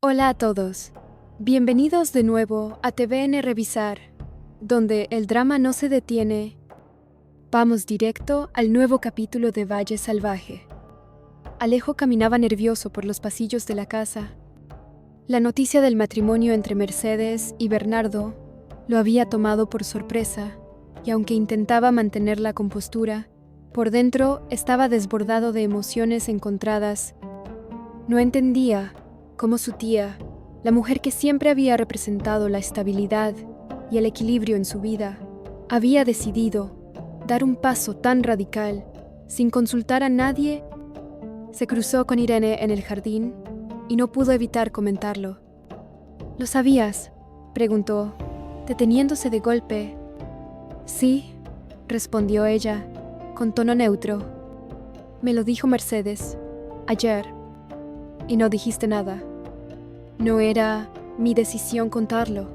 Hola a todos. Bienvenidos de nuevo a TVN Revisar, donde el drama no se detiene. Vamos directo al nuevo capítulo de Valle Salvaje. Alejo caminaba nervioso por los pasillos de la casa. La noticia del matrimonio entre Mercedes y Bernardo lo había tomado por sorpresa, y aunque intentaba mantener la compostura, por dentro estaba desbordado de emociones encontradas. No entendía cómo su tía, la mujer que siempre había representado la estabilidad y el equilibrio en su vida, había decidido dar un paso tan radical sin consultar a nadie. Se cruzó con Irene en el jardín y no pudo evitar comentarlo. ¿Lo sabías?, preguntó, deteniéndose de golpe. Sí, respondió ella, con tono neutro. Me lo dijo Mercedes, ayer, y no dijiste nada. No era mi decisión contarlo.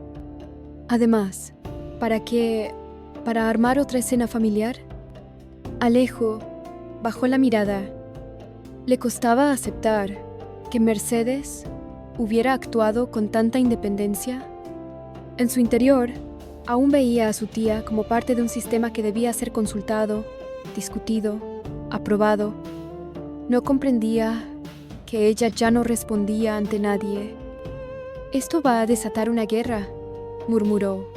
Además, ¿para qué? ¿Para armar otra escena familiar? Alejo bajó la mirada. Le costaba aceptar que Mercedes hubiera actuado con tanta independencia. En su interior, aún veía a su tía como parte de un sistema que debía ser consultado, discutido, aprobado. No comprendía que ella ya no respondía ante nadie. Esto va a desatar una guerra, murmuró.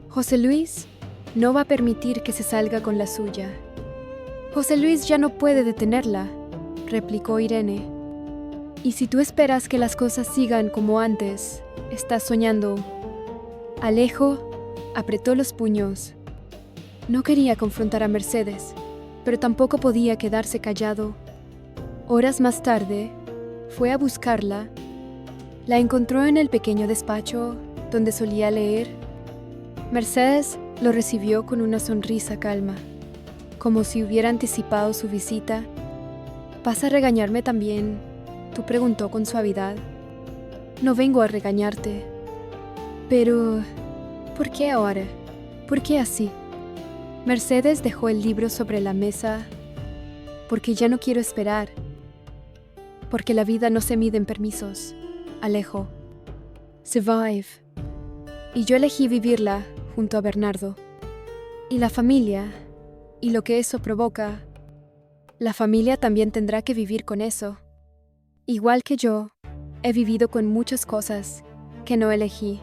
José Luis no va a permitir que se salga con la suya. José Luis ya no puede detenerla, replicó Irene. Y si tú esperas que las cosas sigan como antes, estás soñando. Alejo apretó los puños. No quería confrontar a Mercedes, pero tampoco podía quedarse callado. Horas más tarde, fue a buscarla. La encontró en el pequeño despacho donde solía leer. Mercedes lo recibió con una sonrisa calma, como si hubiera anticipado su visita. ¿Vas a regañarme también?, tú preguntó con suavidad. No vengo a regañarte. Pero, ¿por qué ahora? ¿Por qué así? Mercedes dejó el libro sobre la mesa. Porque ya no quiero esperar. Porque la vida no se mide en permisos, Alejo. Survive. Y yo elegí vivirla junto a Bernardo. Y la familia, y lo que eso provoca, la familia también tendrá que vivir con eso. Igual que yo, he vivido con muchas cosas que no elegí.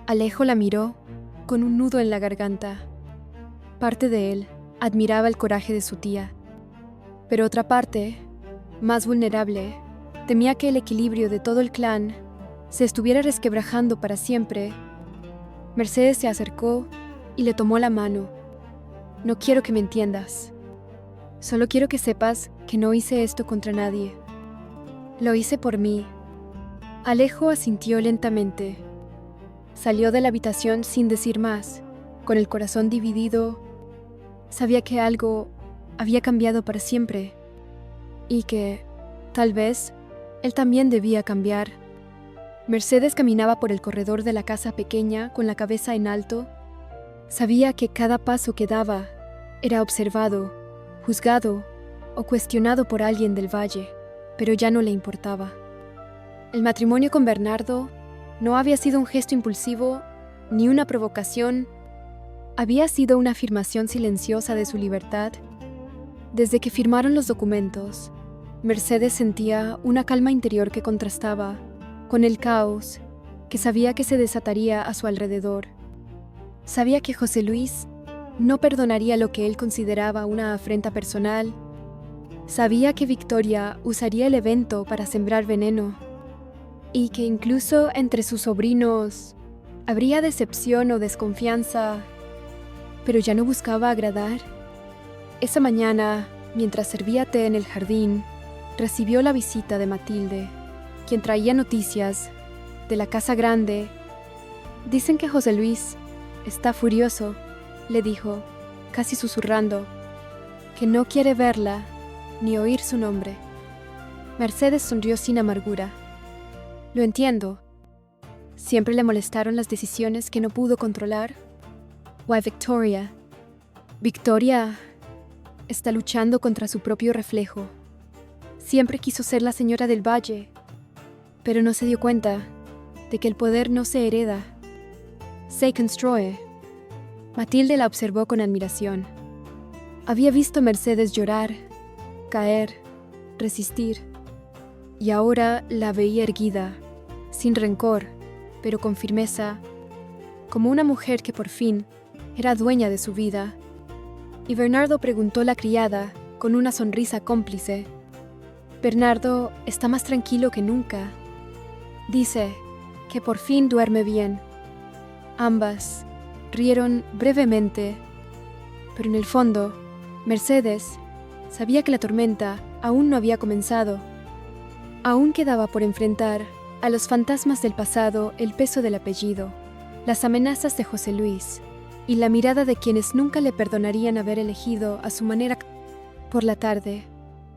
Alejo la miró con un nudo en la garganta. Parte de él admiraba el coraje de su tía, pero otra parte, más vulnerable, temía que el equilibrio de todo el clan se estuviera resquebrajando para siempre. Mercedes se acercó y le tomó la mano. No quiero que me entiendas. Solo quiero que sepas que no hice esto contra nadie. Lo hice por mí. Alejo asintió lentamente. Salió de la habitación sin decir más, con el corazón dividido. Sabía que algo había cambiado para siempre y que, tal vez, él también debía cambiar. Mercedes caminaba por el corredor de la casa pequeña con la cabeza en alto. Sabía que cada paso que daba era observado, juzgado o cuestionado por alguien del valle, pero ya no le importaba. El matrimonio con Bernardo no había sido un gesto impulsivo ni una provocación. Había sido una afirmación silenciosa de su libertad. Desde que firmaron los documentos, Mercedes sentía una calma interior que contrastaba con el caos que sabía que se desataría a su alrededor. Sabía que José Luis no perdonaría lo que él consideraba una afrenta personal. Sabía que Victoria usaría el evento para sembrar veneno y que incluso entre sus sobrinos habría decepción o desconfianza, pero ya no buscaba agradar. Esa mañana, mientras servía té en el jardín, recibió la visita de Matilde, quien traía noticias de la casa grande. Dicen que José Luis está furioso, le dijo, casi susurrando, que no quiere verla ni oír su nombre. Mercedes sonrió sin amargura. Lo entiendo. Siempre le molestaron las decisiones que no pudo controlar. Why Victoria? Victoria está luchando contra su propio reflejo. Siempre quiso ser la señora del valle, pero no se dio cuenta de que el poder no se hereda, se construye. Matilde la observó con admiración. Había visto a Mercedes llorar, caer, resistir, y ahora la veía erguida, sin rencor, pero con firmeza, como una mujer que por fin era dueña de su vida. Y Bernardo preguntó a la criada con una sonrisa cómplice: «Bernardo está más tranquilo que nunca. Dice que por fin duerme bien». Ambas rieron brevemente, pero en el fondo, Mercedes sabía que la tormenta aún no había comenzado. Aún quedaba por enfrentar a los fantasmas del pasado el peso del apellido, las amenazas de José Luis y la mirada de quienes nunca le perdonarían haber elegido a su manera. Por la tarde,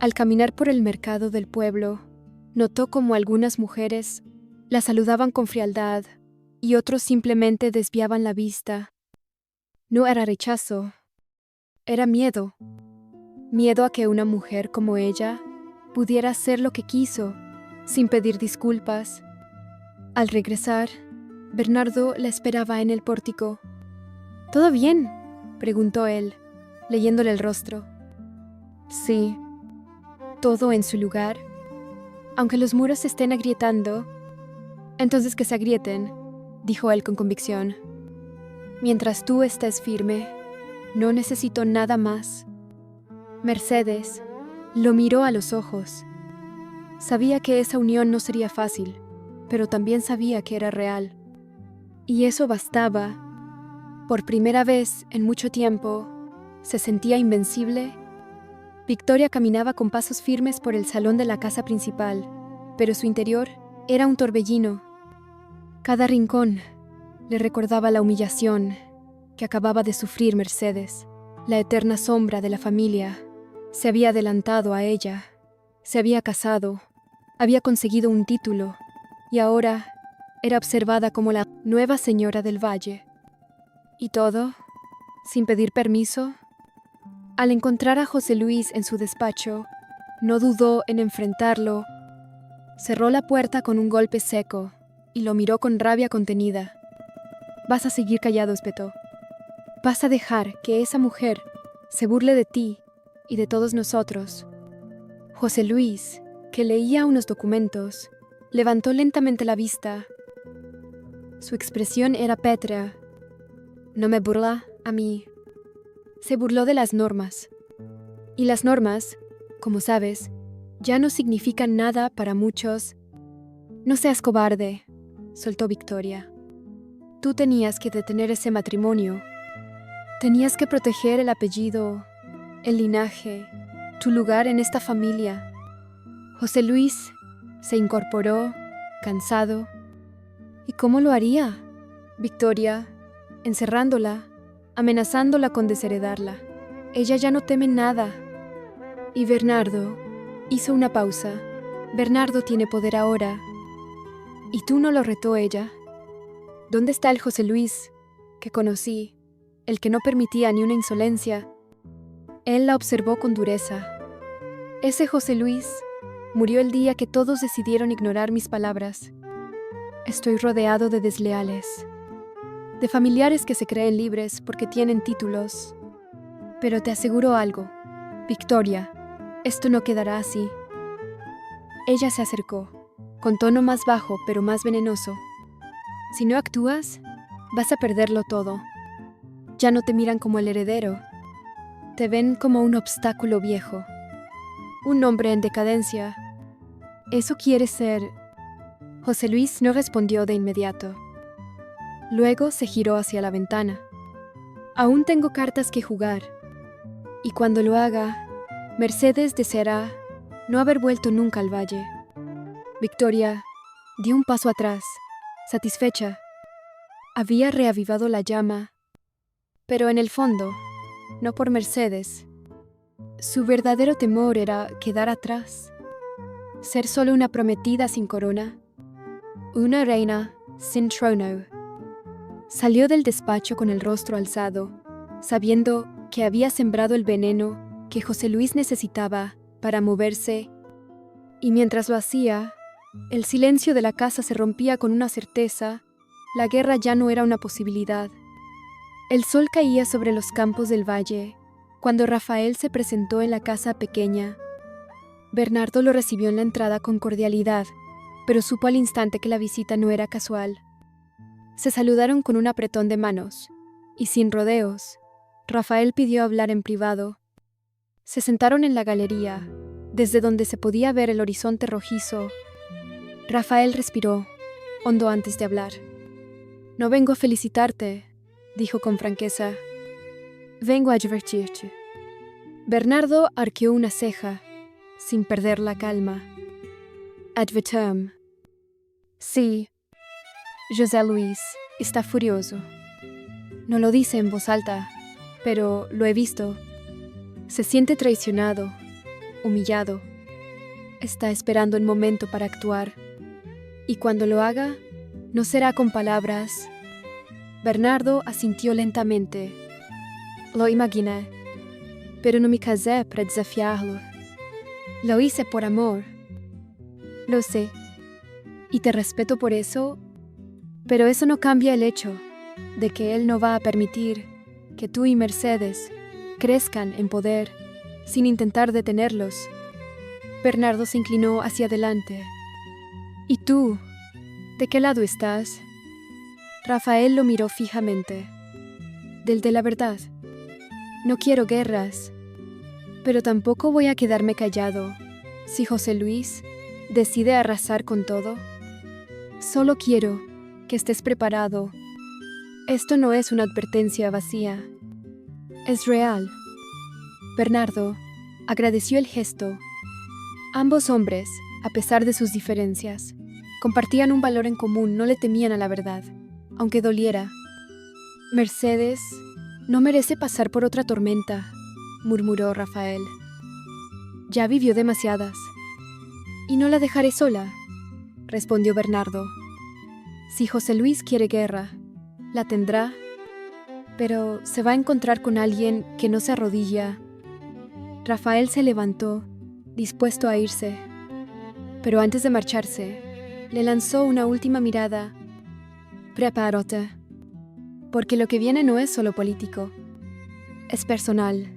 al caminar por el mercado del pueblo, notó como algunas mujeres la saludaban con frialdad y otros simplemente desviaban la vista. No era rechazo, era miedo. Miedo a que una mujer como ella pudiera hacer lo que quiso, sin pedir disculpas. Al regresar, Bernardo la esperaba en el pórtico. «¿Todo bien?», preguntó él, leyéndole el rostro. «Sí, todo en su lugar. Aunque los muros se estén agrietando, entonces que se agrieten», dijo él con convicción. «Mientras tú estés firme, no necesito nada más». Mercedes lo miró a los ojos. Sabía que esa unión no sería fácil, pero también sabía que era real. Y eso bastaba. Por primera vez en mucho tiempo, se sentía invencible. Victoria caminaba con pasos firmes por el salón de la casa principal, pero su interior era un torbellino. Cada rincón le recordaba la humillación que acababa de sufrir Mercedes. La eterna sombra de la familia se había adelantado a ella, se había casado, había conseguido un título y ahora era observada como la nueva señora del valle. Y todo, sin pedir permiso. Al encontrar a José Luis en su despacho, no dudó en enfrentarlo. Cerró la puerta con un golpe seco y lo miró con rabia contenida. «Vas a seguir callado», espetó. «Vas a dejar que esa mujer se burle de ti y de todos nosotros». José Luis, que leía unos documentos, levantó lentamente la vista. Su expresión era pétrea. «No me burla a mí». Se burló de las normas. Y las normas, como sabes, ya no significan nada para muchos. «No seas cobarde», soltó Victoria. «Tú tenías que detener ese matrimonio. Tenías que proteger el apellido, el linaje, tu lugar en esta familia». José Luis se incorporó, cansado. ¿Y cómo lo haría? Victoria, encerrándola, amenazándola con desheredarla. Ella ya no teme nada. Y Bernardo hizo una pausa. Bernardo tiene poder ahora. ¿Y tú no lo retó ella? ¿Dónde está el José Luis que conocí, el que no permitía ni una insolencia? Él la observó con dureza. Ese José Luis murió el día que todos decidieron ignorar mis palabras. Estoy rodeado de desleales, de familiares que se creen libres porque tienen títulos. Pero te aseguro algo, Victoria, esto no quedará así. Ella se acercó, con tono más bajo pero más venenoso. Si no actúas, vas a perderlo todo. Ya no te miran como el heredero. Te ven como un obstáculo viejo. Un hombre en decadencia. ¿Eso quieres ser? José Luis no respondió de inmediato. Luego se giró hacia la ventana. Aún tengo cartas que jugar. Y cuando lo haga, Mercedes deseará no haber vuelto nunca al valle. Victoria dio un paso atrás, satisfecha. Había reavivado la llama, pero en el fondo, no por Mercedes. Su verdadero temor era quedar atrás, ser solo una prometida sin corona, una reina sin trono. Salió del despacho con el rostro alzado, sabiendo que había sembrado el veneno que José Luis necesitaba para moverse, y mientras lo hacía, El silencio de la casa se rompía con una certeza. La guerra ya no era una posibilidad. El sol caía sobre los campos del valle cuando Rafael se presentó en la casa pequeña. Bernardo lo recibió en la entrada con cordialidad, pero supo al instante que la visita no era casual. Se saludaron con un apretón de manos, y sin rodeos, Rafael pidió hablar en privado. Se sentaron en la galería, desde donde se podía ver el horizonte rojizo. Rafael respiró hondo antes de hablar. «No vengo a felicitarte», dijo con franqueza. «Vengo a advertirte». Bernardo arqueó una ceja, sin perder la calma. «Advertirme». «Sí». José Luis está furioso. No lo dice en voz alta, pero lo he visto. Se siente traicionado, humillado. Está esperando el momento para actuar. Y cuando lo haga, no será con palabras. Bernardo asintió lentamente. Lo imaginé, pero no me casé para desafiarlo. Lo hice por amor. Lo sé, y te respeto por eso, pero eso no cambia el hecho de que él no va a permitir que tú y Mercedes crezcan en poder sin intentar detenerlos. Bernardo se inclinó hacia adelante. ¿Y tú? ¿De qué lado estás? Rafael lo miró fijamente. Del de la verdad. No quiero guerras, pero tampoco voy a quedarme callado si José Luis decide arrasar con todo. Solo quiero que estés preparado. Esto no es una advertencia vacía. Es real. Bernardo agradeció el gesto. Ambos hombres, a pesar de sus diferencias, compartían un valor en común, no le temían a la verdad, aunque doliera. Mercedes no merece pasar por otra tormenta, murmuró Rafael. Ya vivió demasiadas. Y no la dejaré sola, respondió Bernardo. Si José Luis quiere guerra, la tendrá, pero se va a encontrar con alguien que no se arrodilla. Rafael se levantó, dispuesto a irse, pero antes de marcharse, le lanzó una última mirada. Prepárate, porque lo que viene no es solo político, es personal.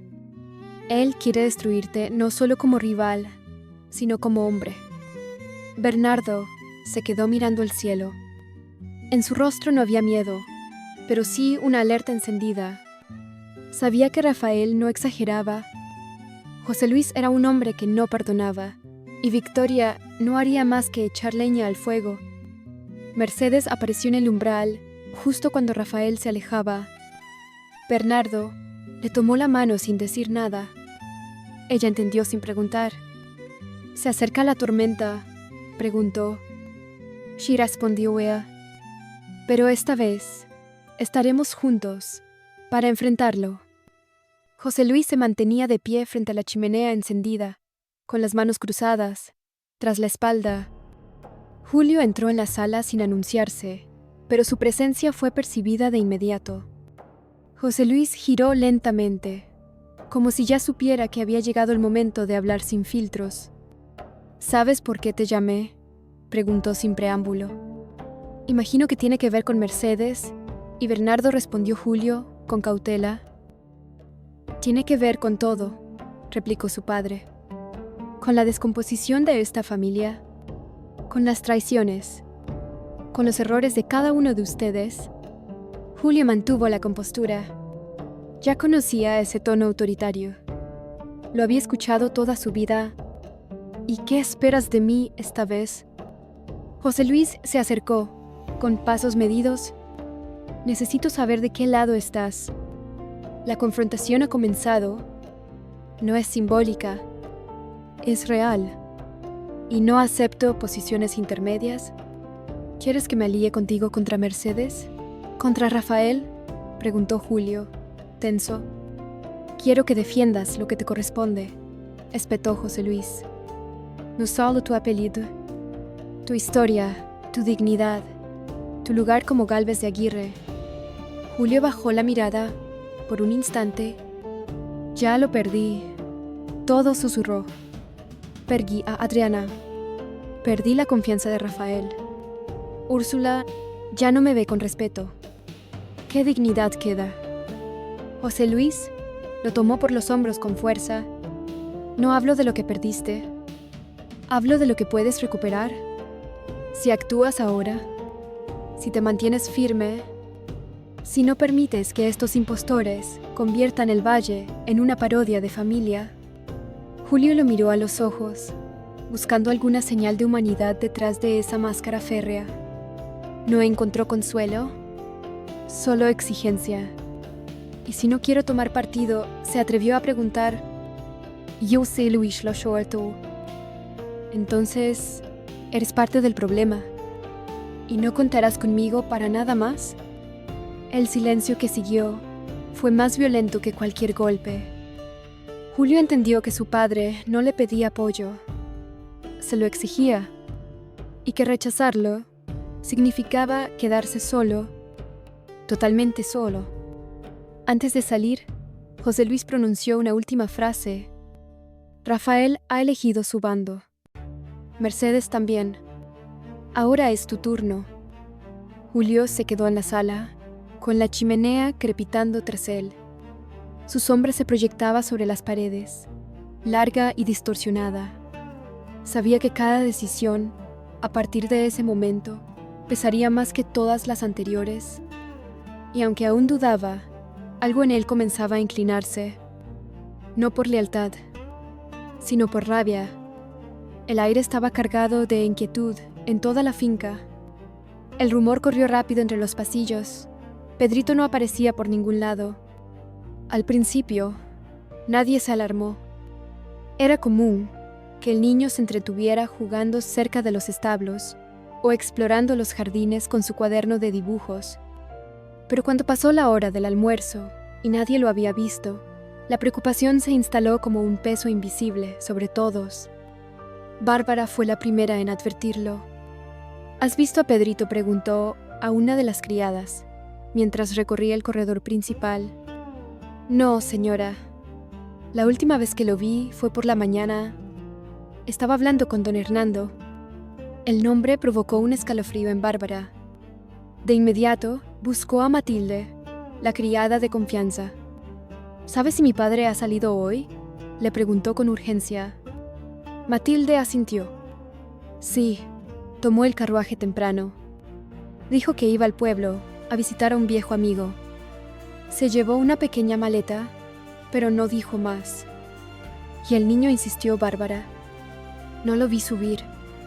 Él quiere destruirte no solo como rival, sino como hombre. Bernardo se quedó mirando el cielo. En su rostro no había miedo, pero sí una alerta encendida. Sabía que Rafael no exageraba. José Luis era un hombre que no perdonaba, y Victoria no haría más que echar leña al fuego. Mercedes apareció en el umbral, justo cuando Rafael se alejaba. Bernardo le tomó la mano sin decir nada. Ella entendió sin preguntar. «¿Se acerca la tormenta?», preguntó. Sí, respondió ella. «Pero esta vez estaremos juntos para enfrentarlo». José Luis se mantenía de pie frente a la chimenea encendida, con las manos cruzadas, tras la espalda. Julio entró en la sala sin anunciarse, pero su presencia fue percibida de inmediato. José Luis giró lentamente, como si ya supiera que había llegado el momento de hablar sin filtros. «¿Sabes por qué te llamé?», preguntó sin preámbulo. «Imagino que tiene que ver con Mercedes», y Bernardo respondió Julio, con cautela. «Tiene que ver con todo», replicó su padre. «Con la descomposición de esta familia, con las traiciones, con los errores de cada uno de ustedes». Julio mantuvo la compostura. Ya conocía ese tono autoritario. Lo había escuchado toda su vida. «¿Y qué esperas de mí esta vez?». José Luis se acercó, con pasos medidos. «Necesito saber de qué lado estás. La confrontación ha comenzado. No es simbólica, es real. Y no acepto posiciones intermedias. ¿Quieres que me alíe contigo contra Mercedes? ¿Contra Rafael?», preguntó Julio, tenso. «Quiero que defiendas lo que te corresponde», espetó José Luis. «No solo tu apellido, tu historia, tu dignidad, tu lugar como Gálvez de Aguirre». Julio bajó la mirada por un instante. «Ya lo perdí», todo susurró. «Perdí a Adriana». Perdí la confianza de Rafael. Úrsula ya no me ve con respeto. ¿Qué dignidad queda? José Luis lo tomó por los hombros con fuerza. No hablo de lo que perdiste. Hablo de lo que puedes recuperar. Si actúas ahora, si te mantienes firme, si no permites que estos impostores conviertan el valle en una parodia de familia. Julio lo miró a los ojos, buscando alguna señal de humanidad detrás de esa máscara férrea. No encontró consuelo, solo exigencia. Y si no quiero tomar partido, se atrevió a preguntar: «Yo sé, Luis, lo suelto». Entonces, eres parte del problema. ¿Y no contarás conmigo para nada más? El silencio que siguió fue más violento que cualquier golpe. Julio entendió que su padre no le pedía apoyo, se lo exigía, y que rechazarlo significaba quedarse solo, totalmente solo. Antes de salir, José Luis pronunció una última frase. Rafael ha elegido su bando. Mercedes también. Ahora es tu turno. Julio se quedó en la sala, con la chimenea crepitando tras él. Su sombra se proyectaba sobre las paredes, larga y distorsionada. Sabía que cada decisión, a partir de ese momento, pesaría más que todas las anteriores. Y aunque aún dudaba, algo en él comenzaba a inclinarse. No por lealtad, sino por rabia. El aire estaba cargado de inquietud en toda la finca. El rumor corrió rápido entre los pasillos. Pedrito no aparecía por ningún lado. Al principio, nadie se alarmó. Era común que el niño se entretuviera jugando cerca de los establos o explorando los jardines con su cuaderno de dibujos. Pero cuando pasó la hora del almuerzo y nadie lo había visto, la preocupación se instaló como un peso invisible sobre todos. Bárbara fue la primera en advertirlo. ¿Has visto a Pedrito?, preguntó a una de las criadas, mientras recorría el corredor principal. No, señora. La última vez que lo vi fue por la mañana. Estaba hablando con don Hernando. El nombre provocó un escalofrío en Bárbara. De inmediato buscó a Matilde, la criada de confianza. ¿Sabes si mi padre ha salido hoy?, le preguntó con urgencia. Matilde asintió. Sí, tomó el carruaje temprano. Dijo que iba al pueblo a visitar a un viejo amigo. Se llevó una pequeña maleta, pero no dijo más. Y el niño, insistió Bárbara. No lo vi subir,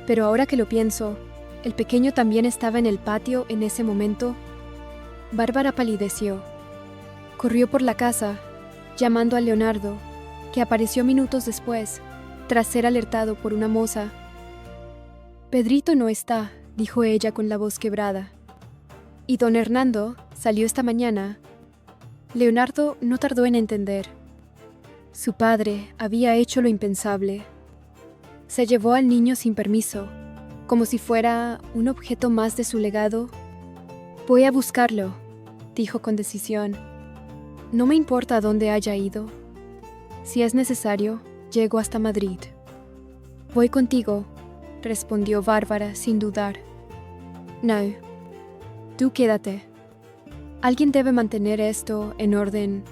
pero ahora que lo pienso, ¿el pequeño también estaba en el patio en ese momento? Bárbara palideció. Corrió por la casa, llamando a Leonardo, que apareció minutos después, tras ser alertado por una moza. Pedrito no está, dijo ella con la voz quebrada. Y don Hernando salió esta mañana. Leonardo no tardó en entender. Su padre había hecho lo impensable. Se llevó al niño sin permiso, como si fuera un objeto más de su legado. Voy a buscarlo, dijo con decisión. No me importa a dónde haya ido. Si es necesario, llego hasta Madrid. Voy contigo, respondió Bárbara sin dudar. No, tú quédate. Alguien debe mantener esto en orden.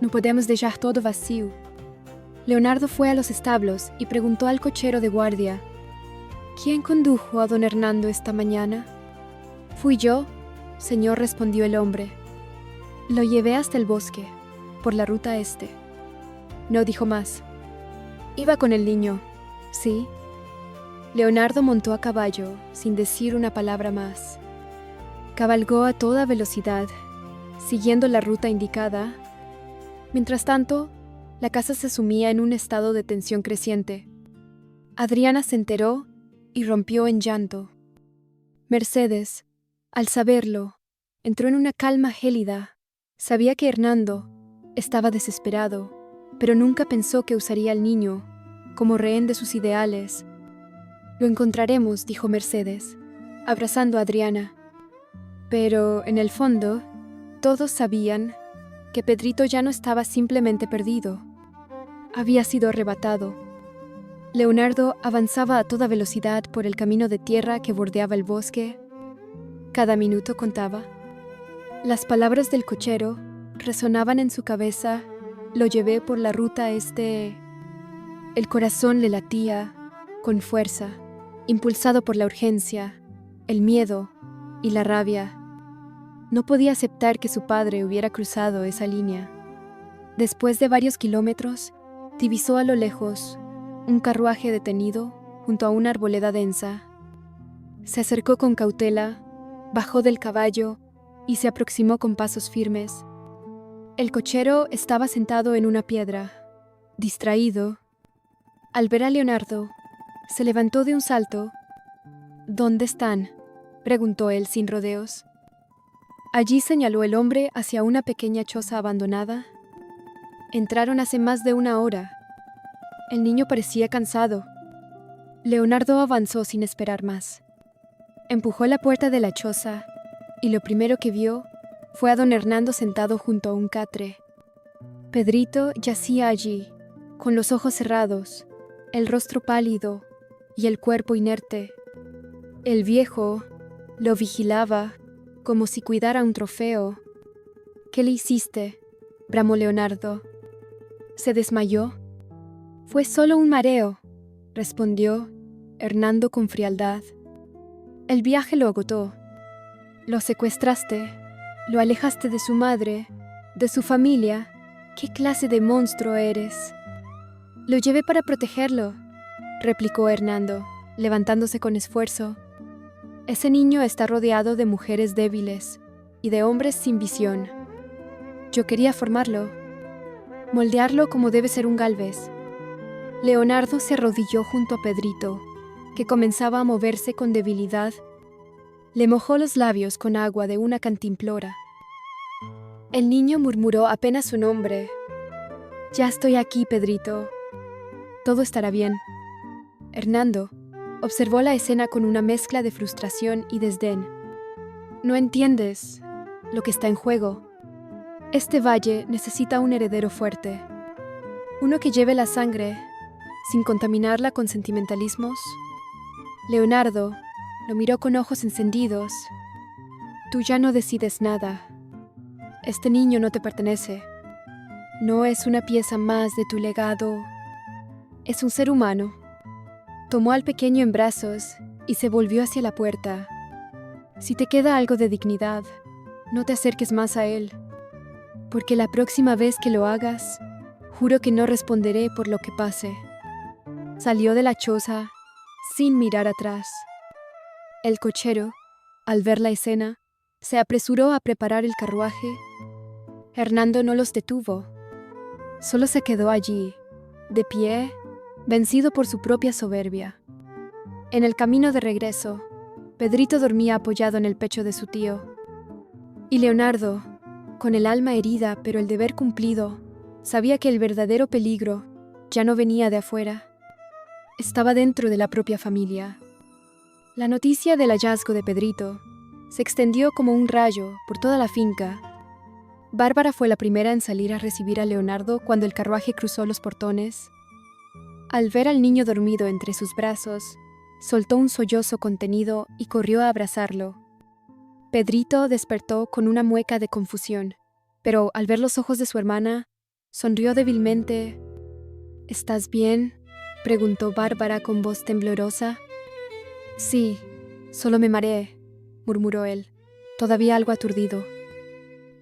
No podemos dejar todo vacío. Leonardo fue a los establos y preguntó al cochero de guardia. ¿Quién condujo a don Hernando esta mañana? Fui yo, señor, respondió el hombre. Lo llevé hasta el bosque, por la ruta este. No dijo más. Iba con el niño, sí. Leonardo montó a caballo, sin decir una palabra más. Cabalgó a toda velocidad, siguiendo la ruta indicada. Mientras tanto, la casa se sumía en un estado de tensión creciente. Adriana se enteró y rompió en llanto. Mercedes, al saberlo, entró en una calma gélida. Sabía que Hernando estaba desesperado, pero nunca pensó que usaría al niño como rehén de sus ideales. Lo encontraremos, dijo Mercedes, abrazando a Adriana. Pero, en el fondo, todos sabían que Pedrito ya no estaba simplemente perdido. Había sido arrebatado. Leonardo avanzaba a toda velocidad por el camino de tierra que bordeaba el bosque. Cada minuto contaba. Las palabras del cochero resonaban en su cabeza. Lo llevé por la ruta este. El corazón le latía con fuerza, impulsado por la urgencia, el miedo y la rabia. No podía aceptar que su padre hubiera cruzado esa línea. Después de varios kilómetros, divisó a lo lejos un carruaje detenido junto a una arboleda densa. Se acercó con cautela, bajó del caballo y se aproximó con pasos firmes. El cochero estaba sentado en una piedra, distraído. Al ver a Leonardo, se levantó de un salto. «¿Dónde están?», preguntó él sin rodeos. Allí señaló el hombre hacia una pequeña choza abandonada. Entraron hace más de una hora. El niño parecía cansado. Leonardo avanzó sin esperar más. Empujó la puerta de la choza y lo primero que vio fue a don Hernando sentado junto a un catre. Pedrito yacía allí, con los ojos cerrados, el rostro pálido y el cuerpo inerte. El viejo lo vigilaba como si cuidara un trofeo. «¿Qué le hiciste?», bramó Leonardo. «¿Se desmayó?». «Fue solo un mareo», respondió Hernando con frialdad. «El viaje lo agotó. Lo secuestraste, lo alejaste de su madre, de su familia. ¿Qué clase de monstruo eres?». «Lo llevé para protegerlo», replicó Hernando, levantándose con esfuerzo. «Ese niño está rodeado de mujeres débiles y de hombres sin visión. Yo quería formarlo, moldearlo como debe ser un Gálvez». Leonardo se arrodilló junto a Pedrito, que comenzaba a moverse con debilidad. Le mojó los labios con agua de una cantimplora. El niño murmuró apenas su nombre. «Ya estoy aquí, Pedrito. Todo estará bien». Hernando observó la escena con una mezcla de frustración y desdén. «No entiendes lo que está en juego. Este valle necesita un heredero fuerte, uno que lleve la sangre sin contaminarla con sentimentalismos». Leonardo lo miró con ojos encendidos. «Tú ya no decides nada. Este niño no te pertenece. No es una pieza más de tu legado. Es un ser humano». Tomó al pequeño en brazos y se volvió hacia la puerta. «Si te queda algo de dignidad, no te acerques más a él, porque la próxima vez que lo hagas, juro que no responderé por lo que pase». Salió de la choza sin mirar atrás. El cochero, al ver la escena, se apresuró a preparar el carruaje. Hernando no los detuvo. Solo se quedó allí, de pie, vencido por su propia soberbia. En el camino de regreso, Pedrito dormía apoyado en el pecho de su tío. Y Leonardo, con el alma herida pero el deber cumplido, sabía que el verdadero peligro ya no venía de afuera. Estaba dentro de la propia familia. La noticia del hallazgo de Pedrito se extendió como un rayo por toda la finca. Bárbara fue la primera en salir a recibir a Leonardo cuando el carruaje cruzó los portones. Al ver al niño dormido entre sus brazos, soltó un sollozo contenido y corrió a abrazarlo. Pedrito despertó con una mueca de confusión, pero al ver los ojos de su hermana, sonrió débilmente. «¿Estás bien?», preguntó Bárbara con voz temblorosa. «Sí, solo me mareé», murmuró él, todavía algo aturdido.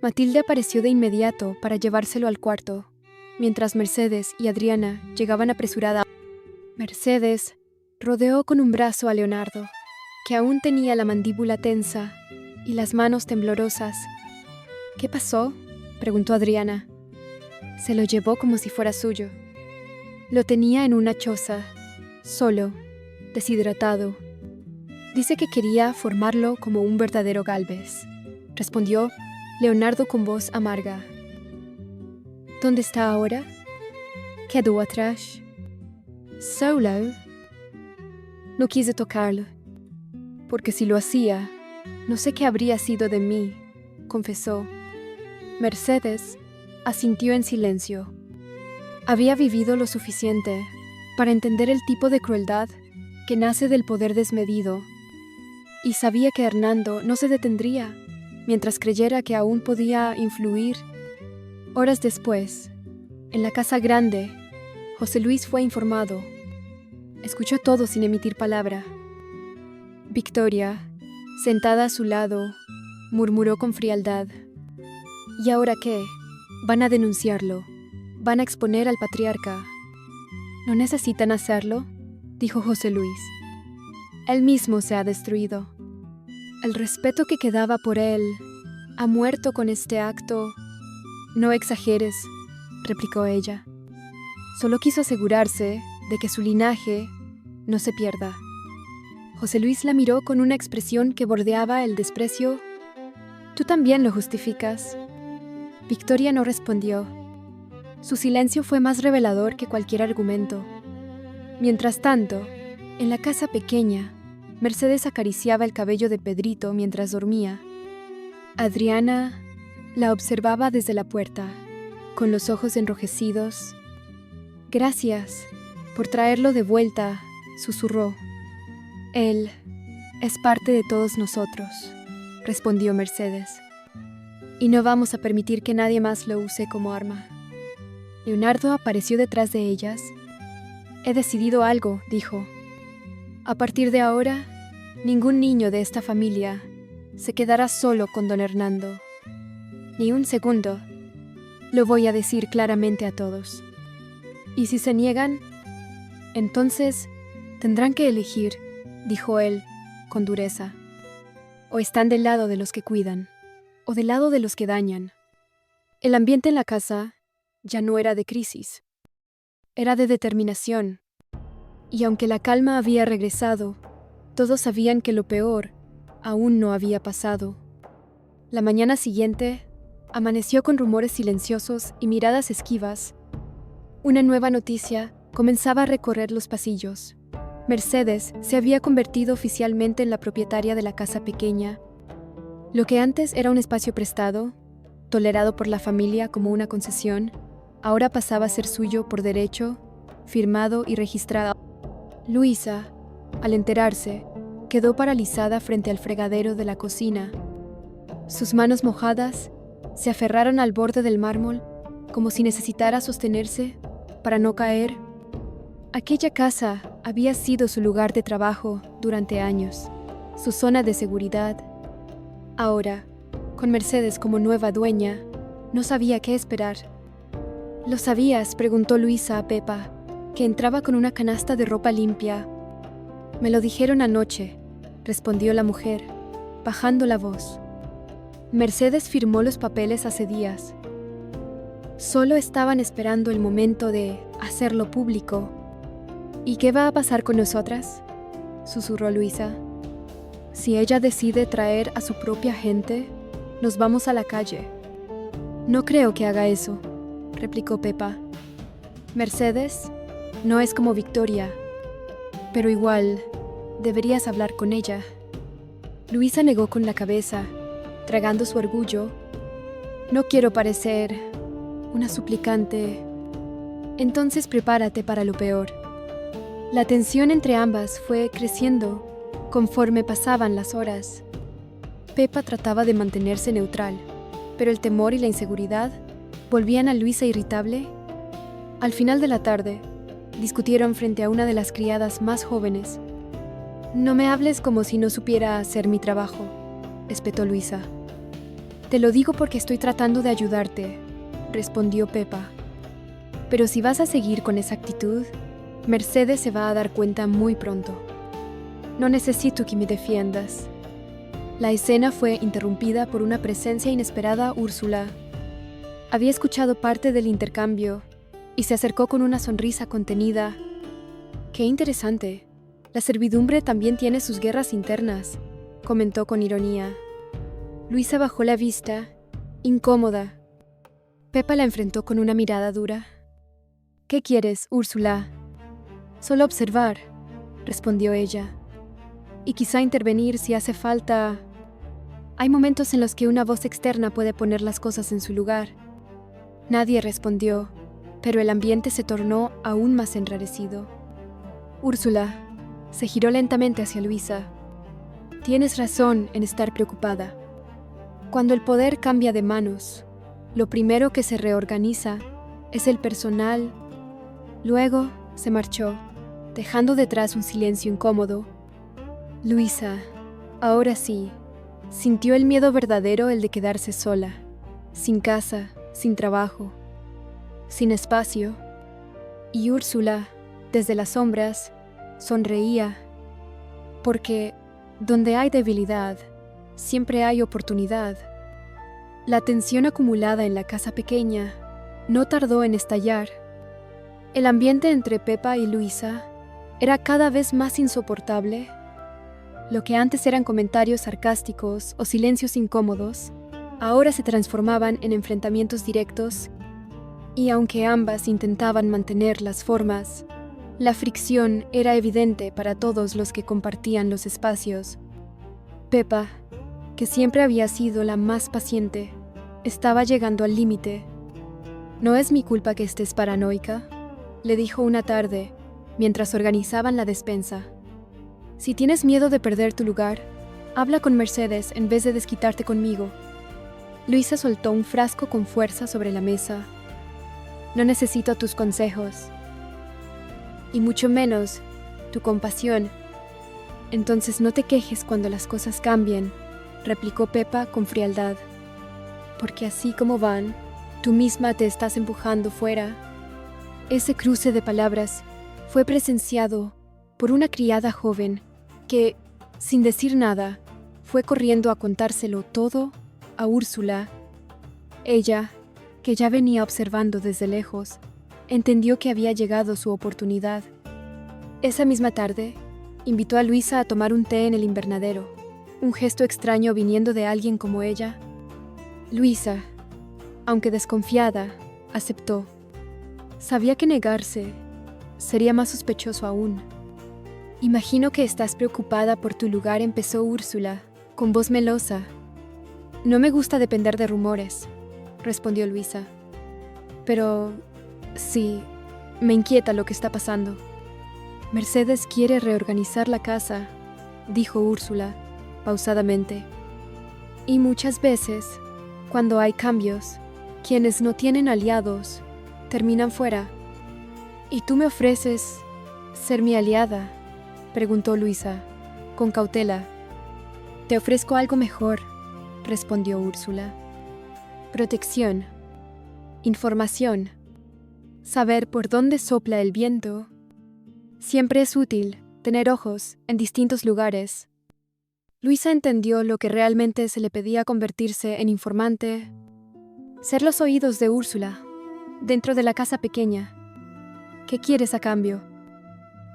Matilde apareció de inmediato para llevárselo al cuarto, mientras Mercedes y Adriana llegaban apresurada. Mercedes rodeó con un brazo a Leonardo, que aún tenía la mandíbula tensa y las manos temblorosas. «¿Qué pasó?», preguntó Adriana. «Se lo llevó como si fuera suyo. Lo tenía en una choza, solo, deshidratado. Dice que quería formarlo como un verdadero Gálvez», respondió Leonardo con voz amarga. «¿Dónde está ahora?». «Quedó atrás». «¿Solo?». «No quise tocarlo, porque si lo hacía, no sé qué habría sido de mí», confesó. Mercedes asintió en silencio. Había vivido lo suficiente. para entender el tipo de crueldad que nace del poder desmedido, y sabía que Hernando no se detendría mientras creyera que aún podía influir. Horas después, en la casa grande, José Luis fue informado. Escuchó todo sin emitir palabra. Victoria, sentada a su lado, murmuró con frialdad: ¿Y ahora qué? Van a denunciarlo. Van a exponer al patriarca. ¿No necesitan hacerlo?, dijo José Luis. Él mismo se ha destruido. El respeto que quedaba por él ha muerto con este acto. No exageres, replicó ella. Solo quiso asegurarse de que su linaje no se pierda. José Luis la miró con una expresión que bordeaba el desprecio. ¿Tú también lo justificas? Victoria no respondió. Su silencio fue más revelador que cualquier argumento. Mientras tanto, en la casa pequeña, Mercedes acariciaba el cabello de Pedrito mientras dormía. Adriana la observaba desde la puerta, con los ojos enrojecidos. «Gracias por traerlo de vuelta», susurró. «Él es parte de todos nosotros», respondió Mercedes. «Y no vamos a permitir que nadie más lo use como arma». Leonardo apareció detrás de ellas. «He decidido algo», dijo. «A partir de ahora, ningún niño de esta familia se quedará solo con don Hernando. Ni un segundo. Lo voy a decir claramente a todos. Y si se niegan, entonces tendrán que elegir», dijo él con dureza. «O están del lado de los que cuidan, o del lado de los que dañan». El ambiente en la casa ya no era de crisis. Era de determinación. Y aunque la calma había regresado, todos sabían que lo peor aún no había pasado. La mañana siguiente amaneció con rumores silenciosos y miradas esquivas. Una nueva noticia comenzaba a recorrer los pasillos. Mercedes se había convertido oficialmente en la propietaria de la casa pequeña. Lo que antes era un espacio prestado, tolerado por la familia como una concesión, ahora pasaba a ser suyo por derecho, firmado y registrado. Luisa, al enterarse, quedó paralizada frente al fregadero de la cocina. Sus manos mojadas se aferraron al borde del mármol como si necesitara sostenerse para no caer. Aquella casa había sido su lugar de trabajo durante años, su zona de seguridad. Ahora, con Mercedes como nueva dueña, no sabía qué esperar. «¿Lo sabías?», preguntó Luisa a Pepa, que entraba con una canasta de ropa limpia. «Me lo dijeron anoche», respondió la mujer, bajando la voz. Mercedes firmó los papeles hace días. Solo estaban esperando el momento de hacerlo público. «¿Y qué va a pasar con nosotras?», susurró Luisa. «Si ella decide traer a su propia gente, nos vamos a la calle». «No creo que haga eso», replicó Pepa. «Mercedes no es como Victoria, pero igual deberías hablar con ella». Luisa negó con la cabeza, tragando su orgullo. «No quiero parecer una suplicante». «Entonces prepárate para lo peor». La tensión entre ambas fue creciendo conforme pasaban las horas. Pepa trataba de mantenerse neutral, pero el temor y la inseguridad volvían a Luisa irritable. Al final de la tarde, discutieron frente a una de las criadas más jóvenes. «No me hables como si no supiera hacer mi trabajo», espetó Luisa. «Te lo digo porque estoy tratando de ayudarte», respondió Pepa. «Pero si vas a seguir con esa actitud, Mercedes se va a dar cuenta muy pronto. No necesito que me defiendas». La escena fue interrumpida por una presencia inesperada. Úrsula había escuchado parte del intercambio y se acercó con una sonrisa contenida. «Qué interesante. La servidumbre también tiene sus guerras internas», comentó con ironía. Luisa bajó la vista, incómoda. Pepa la enfrentó con una mirada dura. «¿Qué quieres, Úrsula?» «Solo observar», respondió ella. «Y quizá intervenir si hace falta». Hay momentos en los que una voz externa puede poner las cosas en su lugar. Nadie respondió, pero el ambiente se tornó aún más enrarecido. Úrsula se giró lentamente hacia Luisa. Tienes razón en estar preocupada. Cuando el poder cambia de manos, lo primero que se reorganiza es el personal. Luego se marchó, dejando detrás un silencio incómodo. Luisa, ahora sí, sintió el miedo verdadero, el de quedarse sola, sin casa, sin trabajo, sin espacio. Y Úrsula, desde las sombras, sonreía, porque donde hay debilidad, siempre hay oportunidad. La tensión acumulada en la casa pequeña no tardó en estallar. El ambiente entre Pepa y Luisa era cada vez más insoportable. Lo que antes eran comentarios sarcásticos o silencios incómodos, ahora se transformaban en enfrentamientos directos, y aunque ambas intentaban mantener las formas, la fricción era evidente para todos los que compartían los espacios. Pepa, que siempre había sido la más paciente, estaba llegando al límite. «No es mi culpa que estés paranoica», le dijo una tarde, mientras organizaban la despensa. «Si tienes miedo de perder tu lugar, habla con Mercedes en vez de desquitarte conmigo». Luisa soltó un frasco con fuerza sobre la mesa. «No necesito tus consejos, y mucho menos tu compasión. Entonces no te quejes cuando las cosas cambien», replicó Pepa con frialdad. «Porque así como van, tú misma te estás empujando fuera». Ese cruce de palabras fue presenciado por una criada joven que, sin decir nada, fue corriendo a contárselo todo a Úrsula. Ella, que ya venía observando desde lejos, entendió que había llegado su oportunidad. Esa misma tarde, invitó a Luisa a tomar un té en el invernadero, un gesto extraño viniendo de alguien como ella. Luisa, aunque desconfiada, aceptó. Sabía que negarse sería más sospechoso aún. «Imagino que estás preocupada por tu lugar», empezó Úrsula, con voz melosa. «No me gusta depender de rumores», respondió Luisa. «Pero sí, me inquieta lo que está pasando». «Mercedes quiere reorganizar la casa», dijo Úrsula, pausadamente. «Y muchas veces, cuando hay cambios, quienes no tienen aliados terminan fuera». «¿Y tú me ofreces ser mi aliada?», preguntó Luisa, con cautela. «Te ofrezco algo mejor», respondió Úrsula. «Protección, información, saber por dónde sopla el viento. Siempre es útil tener ojos en distintos lugares». Luisa entendió lo que realmente se le pedía: convertirse en informante, ser los oídos de Úrsula, dentro de la casa pequeña. «¿Qué quieres a cambio?»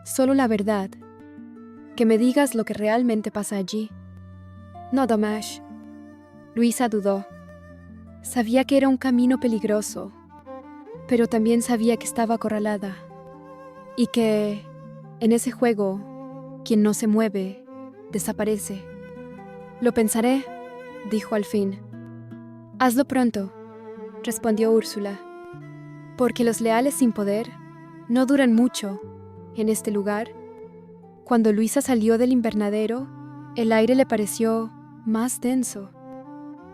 «Solo la verdad. Que me digas lo que realmente pasa allí». «Nada más». Luisa dudó. Sabía que era un camino peligroso, pero también sabía que estaba acorralada, y que, en ese juego, quien no se mueve, desaparece. «Lo pensaré», dijo al fin. «Hazlo pronto», respondió Úrsula, «porque los leales sin poder no duran mucho en este lugar». Cuando Luisa salió del invernadero, el aire le pareció más denso.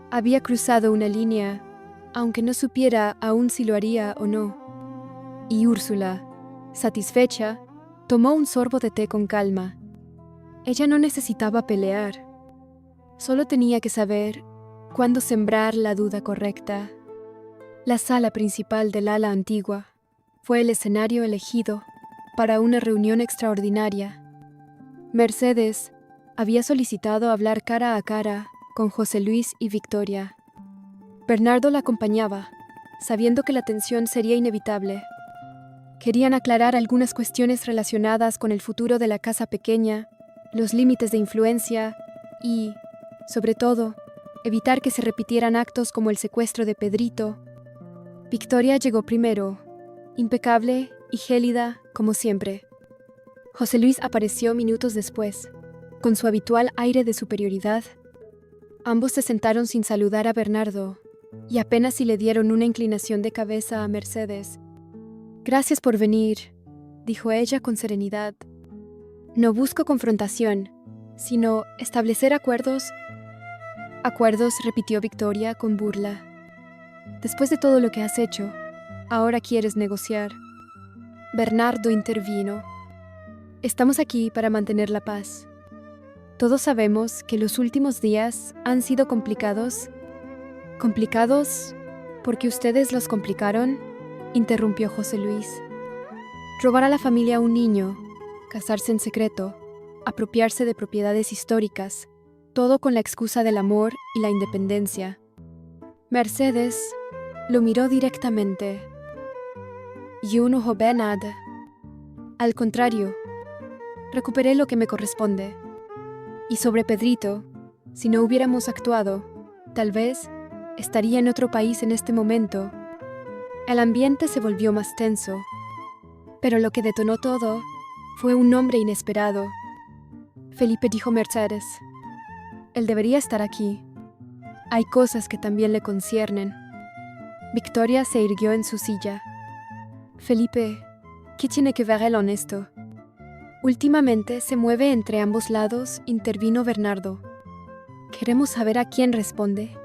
Había cruzado una línea, aunque no supiera aún si lo haría o no. Y Úrsula, satisfecha, tomó un sorbo de té con calma. Ella no necesitaba pelear. Solo tenía que saber cuándo sembrar la duda correcta. La sala principal del ala antigua fue el escenario elegido para una reunión extraordinaria. Mercedes había solicitado hablar cara a cara con José Luis y Victoria. Bernardo la acompañaba, sabiendo que la tensión sería inevitable. Querían aclarar algunas cuestiones relacionadas con el futuro de la casa pequeña, los límites de influencia y, sobre todo, evitar que se repitieran actos como el secuestro de Pedrito. Victoria llegó primero, impecable y gélida como siempre. José Luis apareció minutos después, con su habitual aire de superioridad. Ambos se sentaron sin saludar a Bernardo, y apenas si le dieron una inclinación de cabeza a Mercedes. «Gracias por venir», dijo ella con serenidad. No busco confrontación, sino establecer acuerdos. Acuerdos, repitió Victoria con burla. Después de todo lo que has hecho, ahora quieres negociar. Bernardo intervino. Estamos aquí para mantener la paz. Todos sabemos que los últimos días han sido complicados. ¿Complicados porque ustedes los complicaron?, interrumpió José Luis. Robar a la familia a un niño, casarse en secreto, apropiarse de propiedades históricas, todo con la excusa del amor y la independencia. Mercedes lo miró directamente. Yo no robé nada. Al contrario, recuperé lo que me corresponde. Y sobre Pedrito, si no hubiéramos actuado, tal vez estaría en otro país en este momento. El ambiente se volvió más tenso, pero lo que detonó todo fue un nombre inesperado. Felipe, dijo Mercedes. Él debería estar aquí. Hay cosas que también le conciernen. Victoria se irguió en su silla. Felipe, ¿qué tiene que ver él en esto? Últimamente se mueve entre ambos lados, intervino Bernardo. Queremos saber a quién responde.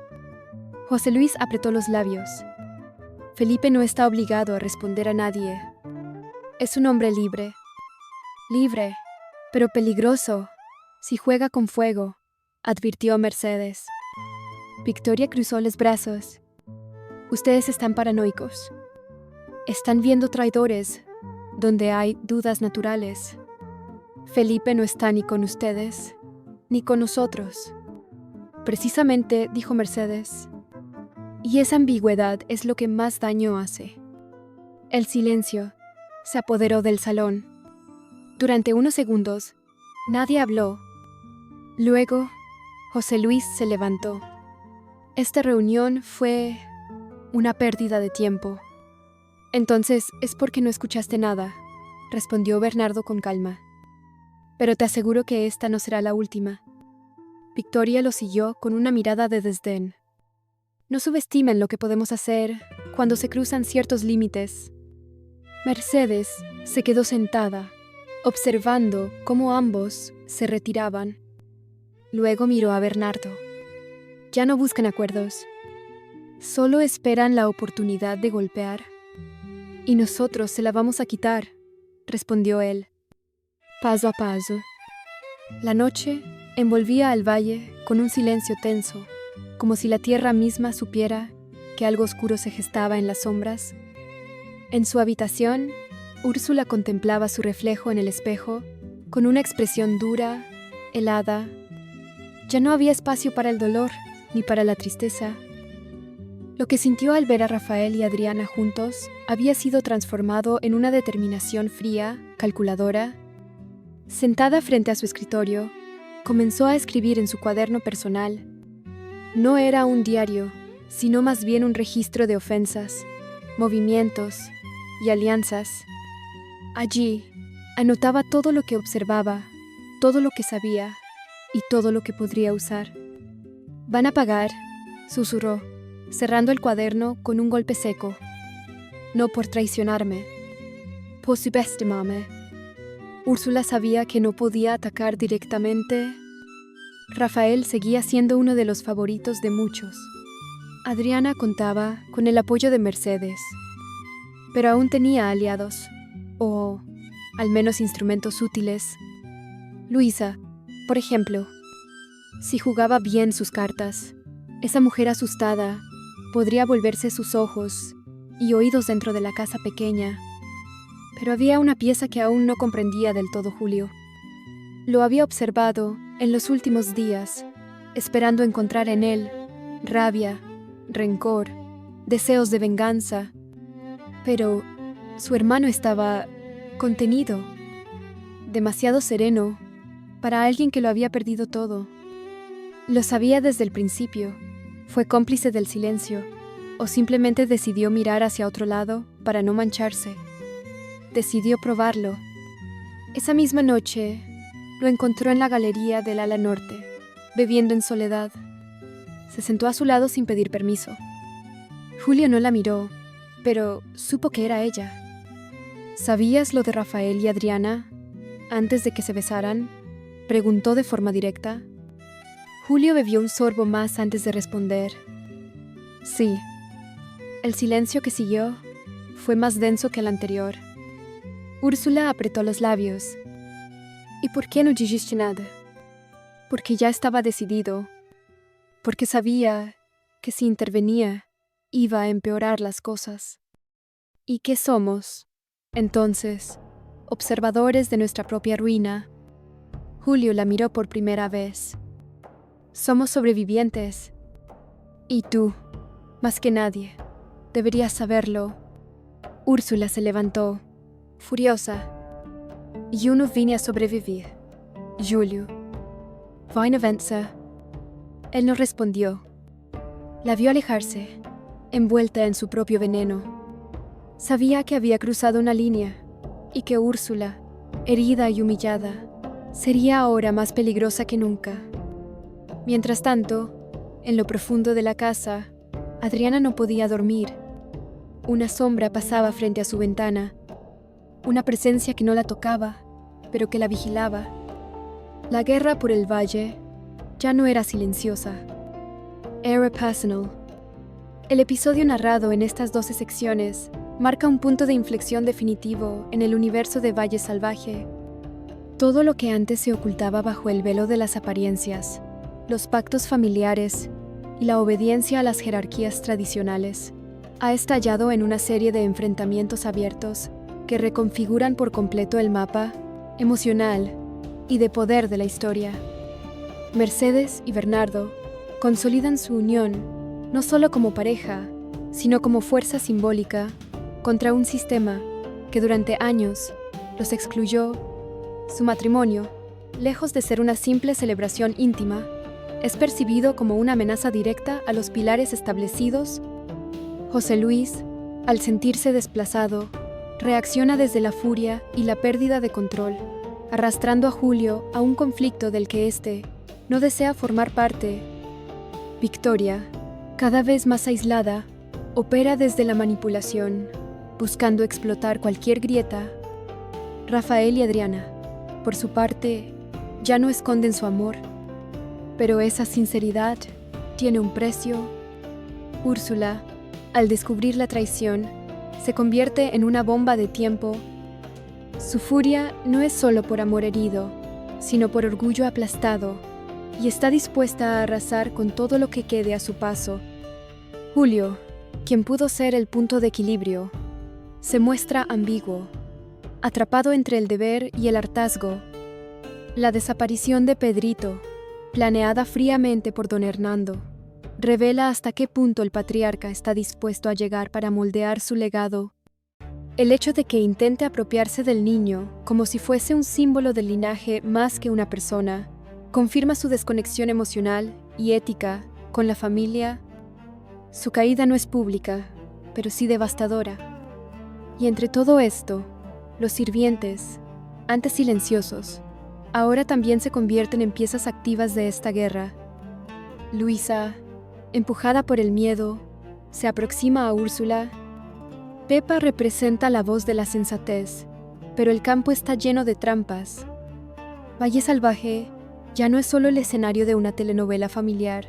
José Luis apretó los labios. Felipe no está obligado a responder a nadie. Es un hombre libre. Libre, pero peligroso, si juega con fuego, advirtió Mercedes. Victoria cruzó los brazos. Ustedes están paranoicos. Están viendo traidores donde hay dudas naturales. Felipe no está ni con ustedes, ni con nosotros. Precisamente, dijo Mercedes. Y esa ambigüedad es lo que más daño hace. El silencio se apoderó del salón. Durante unos segundos, nadie habló. Luego, José Luis se levantó. Esta reunión fue una pérdida de tiempo. Entonces es porque no escuchaste nada, respondió Bernardo con calma. Pero te aseguro que esta no será la última. Victoria lo siguió con una mirada de desdén. No subestimen lo que podemos hacer cuando se cruzan ciertos límites. Mercedes se quedó sentada, observando cómo ambos se retiraban. Luego miró a Bernardo. Ya no buscan acuerdos. Solo esperan la oportunidad de golpear. Y nosotros se la vamos a quitar, respondió él. Paso a paso. La noche envolvía al valle con un silencio tenso, como si la tierra misma supiera que algo oscuro se gestaba en las sombras. En su habitación, Úrsula contemplaba su reflejo en el espejo con una expresión dura, helada. Ya no había espacio para el dolor ni para la tristeza. Lo que sintió al ver a Rafael y Adriana juntos había sido transformado en una determinación fría, calculadora. Sentada frente a su escritorio, comenzó a escribir en su cuaderno personal. No era un diario, sino más bien un registro de ofensas, movimientos y alianzas. Allí, anotaba todo lo que observaba, todo lo que sabía y todo lo que podría usar. «Van a pagar», susurró, cerrando el cuaderno con un golpe seco. «No por traicionarme, por subestimarme». Úrsula sabía que no podía atacar directamente. Rafael seguía siendo uno de los favoritos de muchos. Adriana contaba con el apoyo de Mercedes, pero aún tenía aliados, o al menos instrumentos útiles. Luisa, por ejemplo, si jugaba bien sus cartas, esa mujer asustada podría volverse sus ojos y oídos dentro de la casa pequeña. Pero había una pieza que aún no comprendía del todo Julio. Lo había observado en los últimos días, esperando encontrar en él rabia, rencor, deseos de venganza. Pero su hermano estaba contenido, demasiado sereno para alguien que lo había perdido todo. Lo sabía desde el principio. Fue cómplice del silencio, o simplemente decidió mirar hacia otro lado para no mancharse. Decidió probarlo. Esa misma noche lo encontró en la galería del ala norte, bebiendo en soledad. Se sentó a su lado sin pedir permiso. Julio no la miró, pero supo que era ella. ¿Sabías lo de Rafael y Adriana? antes de que se besaran? Preguntó de forma directa. Julio bebió un sorbo más antes de responder. Sí. El silencio que siguió fue más denso que el anterior. Úrsula apretó los labios. ¿Y por qué no dijiste nada? Porque ya estaba decidido. Porque sabía que si intervenía, iba a empeorar las cosas. ¿Y qué somos, entonces? Observadores de nuestra propia ruina. Julio la miró por primera vez. Somos sobrevivientes. Y tú, más que nadie, deberías saberlo. Úrsula se levantó, furiosa. Yo no vine a sobrevivir, Julio. Vine a vencer. Él no respondió. La vio alejarse, envuelta en su propio veneno. Sabía que había cruzado una línea y que Úrsula, herida y humillada, sería ahora más peligrosa que nunca. Mientras tanto, en lo profundo de la casa, Adriana no podía dormir. Una sombra pasaba frente a su ventana, una presencia que no la tocaba, pero que la vigilaba. La guerra por el valle ya no era silenciosa. Era personal. El episodio narrado en estas 12 secciones marca un punto de inflexión definitivo en el universo de Valle Salvaje. Todo lo que antes se ocultaba bajo el velo de las apariencias, los pactos familiares y la obediencia a las jerarquías tradicionales, ha estallado en una serie de enfrentamientos abiertos que reconfiguran por completo el mapa emocional y de poder de la historia. Mercedes y Bernardo consolidan su unión no solo como pareja, sino como fuerza simbólica contra un sistema que durante años los excluyó. Su matrimonio, lejos de ser una simple celebración íntima, es percibido como una amenaza directa a los pilares establecidos. José Luis, al sentirse desplazado, reacciona desde la furia y la pérdida de control, arrastrando a Julio a un conflicto del que éste no desea formar parte. Victoria, cada vez más aislada, opera desde la manipulación, buscando explotar cualquier grieta. Rafael y Adriana, por su parte, ya no esconden su amor, pero esa sinceridad tiene un precio. Úrsula, al descubrir la traición, se convierte en una bomba de tiempo. Su furia no es solo por amor herido, sino por orgullo aplastado, y está dispuesta a arrasar con todo lo que quede a su paso. Julio, quien pudo ser el punto de equilibrio, se muestra ambiguo, atrapado entre el deber y el hartazgo. La desaparición de Pedrito, planeada fríamente por don Hernando, revela hasta qué punto el patriarca está dispuesto a llegar para moldear su legado. El hecho de que intente apropiarse del niño como si fuese un símbolo del linaje más que una persona, confirma su desconexión emocional y ética con la familia. Su caída no es pública, pero sí devastadora. Y entre todo esto, los sirvientes, antes silenciosos, ahora también se convierten en piezas activas de esta guerra. Luisa, empujada por el miedo, se aproxima a Úrsula. Pepa representa la voz de la sensatez, pero el campo está lleno de trampas. Valle Salvaje ya no es solo el escenario de una telenovela familiar.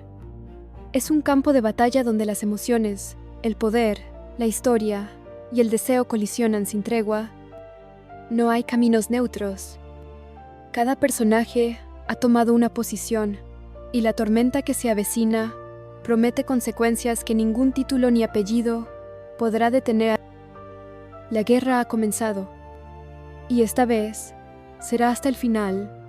Es un campo de batalla donde las emociones, el poder, la historia y el deseo colisionan sin tregua. No hay caminos neutros. Cada personaje ha tomado una posición, y la tormenta que se avecina promete consecuencias que ningún título ni apellido podrá detener. La guerra ha comenzado, y esta vez será hasta el final.